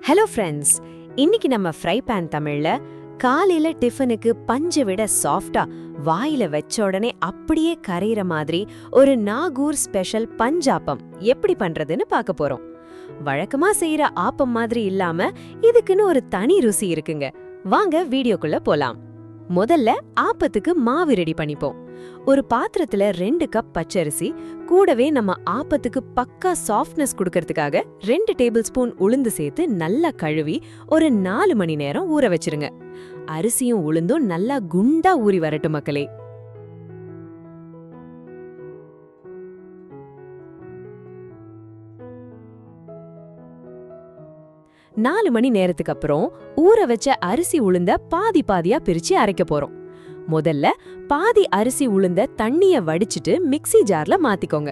Hello friends, இன்னைக்கு நம்ம fry pan தமிழ்ல காலையில டிஃபனுக்கு பஞ்சை விட சாஃப்டா வாயில வச்ச உடனே அப்படியே கரையிற மாதிரி ஒரு நாகூர் ஸ்பெஷல் பஞ்சாப்பம் எப்படி பண்றதுன்னு பார்க்க போறோம். வழக்கமா செய்யற ஆப்பம் மாதிரி இல்லாம இதுக்குன்னு ஒரு தனி ருசி இருக்குங்க. வாங்க வீடியோக்குள்ள போலாம். முதல்ல ஆப்பத்துக்கு மாவு ரெடி பண்ணிப்போம். ஒரு பாத்திரத்துல 2 கப் பச்சரிசி, கூடவே நம்ம ஆப்பத்துக்கு பக்கா சாஃப்ட்னஸ் கொடுக்கறதுக்காக 2 டேபிள் ஸ்பூன் உளுந்து சேர்த்து நல்லா கழுவி ஒரு 4 மணி நேரம் ஊற வச்சிருங்க. அரிசியும் உளுந்தும் நல்லா குண்டா ஊறி வரட்டும் மக்களே. 4 மணி நேரத்துக்கு அப்புறம் ஊற வச்ச அரிசி உளுந்த பாதி பாதியா பிரிச்சு அரைக்க போறோம். முதல்ல பாதி அரிசி உளுந்த தண்ணிய வடிச்சிட்டு மிக்ஸி ஜார்ல மாத்திக்கோங்க.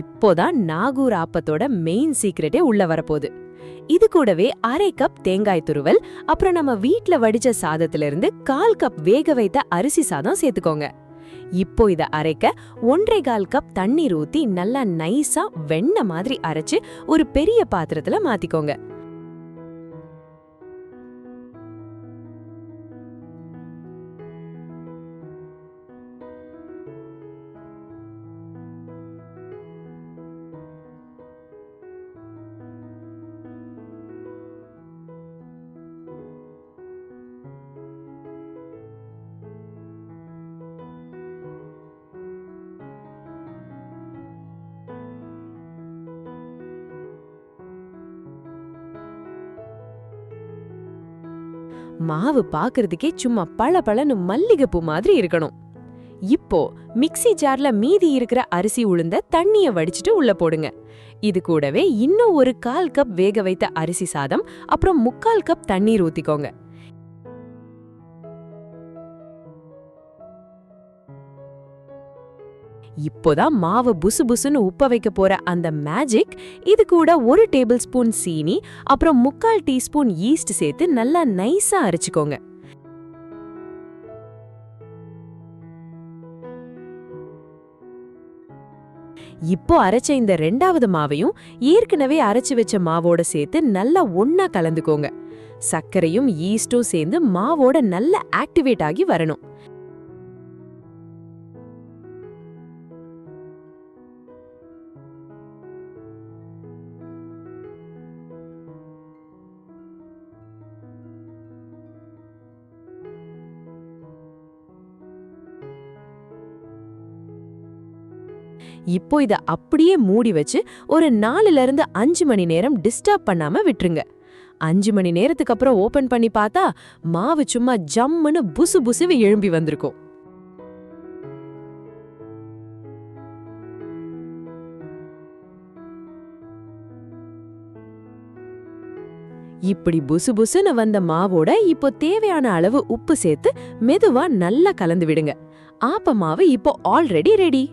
இப்போதான் நாகூர் ஆப்பத்தோட மெயின் சீக்ரெட்டே உள்ள வரப்போகுது. இது கூடவே 1/2 கப் தேங்காய் துருவல், அப்புறம் நம்ம வீட்ல வடிச்ச சாதத்துல இருந்து 1/4 கப் வேக வைத்த அரிசி சாதம் சேர்த்துக்கோங்க. இப்போ இத அரைக்க 1.25 கப் தண்ணீர் ஊத்தி நல்லா நைஸா வெண்ணெய் மாதிரி அரைச்சு ஒரு பெரிய பாத்திரத்துல மாத்திக்கோங்க. மாவு பாக்குறதுக்கே சும்மா பளபளன்னு மல்லிகைப்பூ மாதிரி இருக்கணும். இப்போ மிக்ஸி ஜார்ல மீதி இருக்கிற அரிசி உளுந்த தண்ணிய வடிச்சிட்டு உள்ள போடுங்க. இது கூடவே இன்னும் ஒரு 1/4 கப் வேக வைத்த அரிசி சாதம், அப்புறம் 3/4 கப் தண்ணீர் ஊத்திக்கோங்க. இப்போதான் மாவு புசு புசுன்னு உப்ப வைக்க போற அந்த மேஜிக். இது கூட 1 டேபிள் ஸ்பூன் சீனி, அப்புறம் 3/4 டீஸ்பூன் ஈஸ்ட் சேர்த்து நல்லா நைஸா அரைச்சுக்கோங்க. இப்போ அரைச்ச இந்த 2வது மாவையும் ஏற்கனவே அரைச்சு வச்ச மாவோட சேர்த்து நல்லா ஒண்ணா கலந்துக்கோங்க. சர்க்கரையும் ஈஸ்டும் சேர்ந்து மாவோட நல்லா ஆக்டிவேட் ஆகி வரணும். இப்போ இத அப்படியே மூடி வச்சு ஒரு 4ல இருந்து 5 மணி நேரம் டிஸ்டர்ப் பண்ணாம விட்டுருங்க. 5 மணி நேரத்துக்கு அப்புறம் ஓபன் பண்ணி பார்த்தா மாவு சும்மா ஜம்முன்னு புசு புசுவி எழும்பி வந்திருக்கும். இப்படி புசு புசுன்னு வந்த மாவோட இப்போ தேவையான அளவு உப்பு சேர்த்து மெதுவா நல்லா கலந்து விடுங்க. ஆப்ப மாவு இப்போ ஆல்ரெடி ரெடி.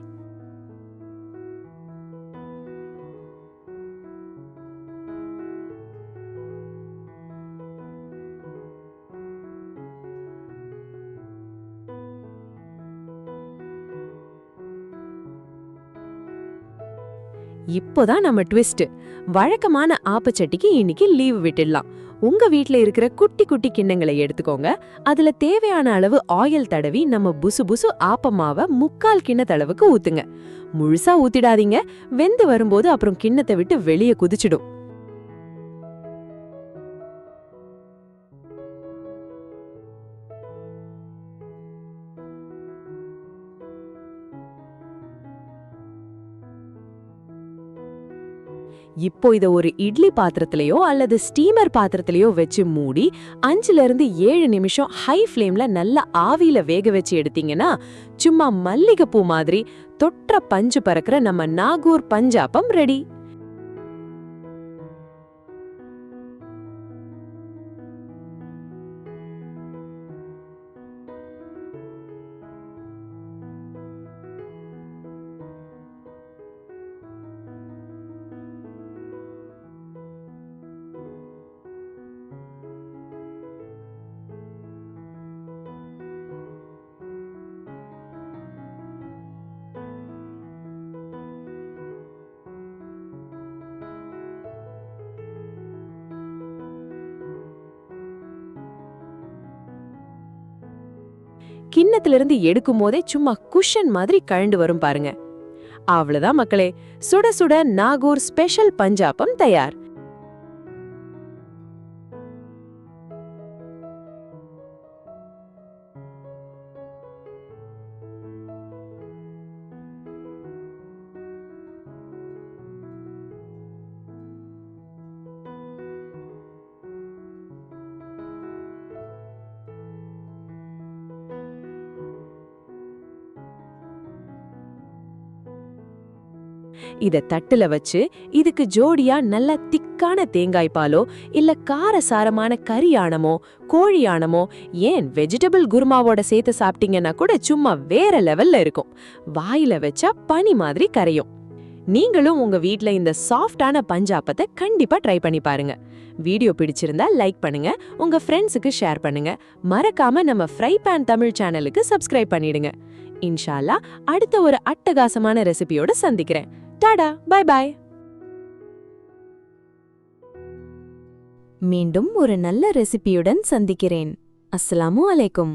இப்போதான் நம்ம ட்விஸ்ட். வழக்கமான ஆப்பச்சட்டிக்கு இன்னைக்கு லீவ் விட்டுடலாம். உங்க வீட்ல இருக்கிற குட்டி குட்டி கிண்ணங்களை எடுத்துக்கோங்க. அதுல தேவையான அளவு ஆயில் தடவி நம்ம புசு புசு ஆப்பமாவை 3/4 கிண்ணத்தளவுக்கு ஊத்துங்க. முழுசா ஊத்திடாதீங்க, வெந்து வரும்போது அப்புறம் கிண்ணத்தை விட்டு வெளியே குதிச்சிடும். இப்போ இத ஒரு இட்லி பாத்திரத்திலயோ அல்லது ஸ்டீமர் பாத்திரத்திலயோ வச்சு மூடி 5ல இருந்து 7 நிமிஷம் ஹை ஃப்ளேம்ல நல்லா ஆவியில வேக வச்சு எடுத்தீங்கன்னா சும்மா மல்லிகைப்பூ மாதிரி தொற்ற பஞ்சு பறக்கிற நம்ம நாகூர் பஞ்சாப்பம் ரெடி. கிண்ணத்திலிருந்து எடுக்கும் போதே சும்மா குஷன் மாதிரி கழண்டு வரும் பாருங்க. அவ்வளவுதான் மக்களே, சுட சுட நாகூர் ஸ்பெஷல் பஞ்சாப்பம் தயார். இத தட்டுல வச்சு இதுக்கு ஜோடியா நல்ல திக்கான தேங்காய் பாலோ இல்ல காரசாரமான கறி ஆணமோ கோழி ஆணமோ ஏன் வெஜிடபிள் குருமாவோட சேர்த்து சாப்பிட்டீங்கன்னா கூட சும்மா வேற லெவல்ல இருக்கும். வாயில வச்சா பனி மாதிரி கரையும். நீங்களும் உங்க வீட்ல இந்த சாஃப்டான பஞ்சாப்பத்தை கண்டிப்பா ட்ரை பண்ணி பாருங்க. வீடியோ பிடிச்சிருந்தா லைக் பண்ணுங்க, உங்க ஃப்ரெண்ட்ஸுக்கு ஷேர் பண்ணுங்க. மறக்காம நம்ம ஃப்ரை பேன் தமிழ் சேனலுக்கு சப்ஸ்கிரைப் பண்ணிடுங்க. இன்ஷா அல்லாஹ் அடுத்த ஒரு அட்டகாசமான ரெசிபியோட சந்திக்கிறேன். Tata, bye bye. மீண்டும் ஒரு நல்ல ரெசிபியுடன் சந்திக்கிறேன். அஸ்ஸலாமு அலைக்கும்.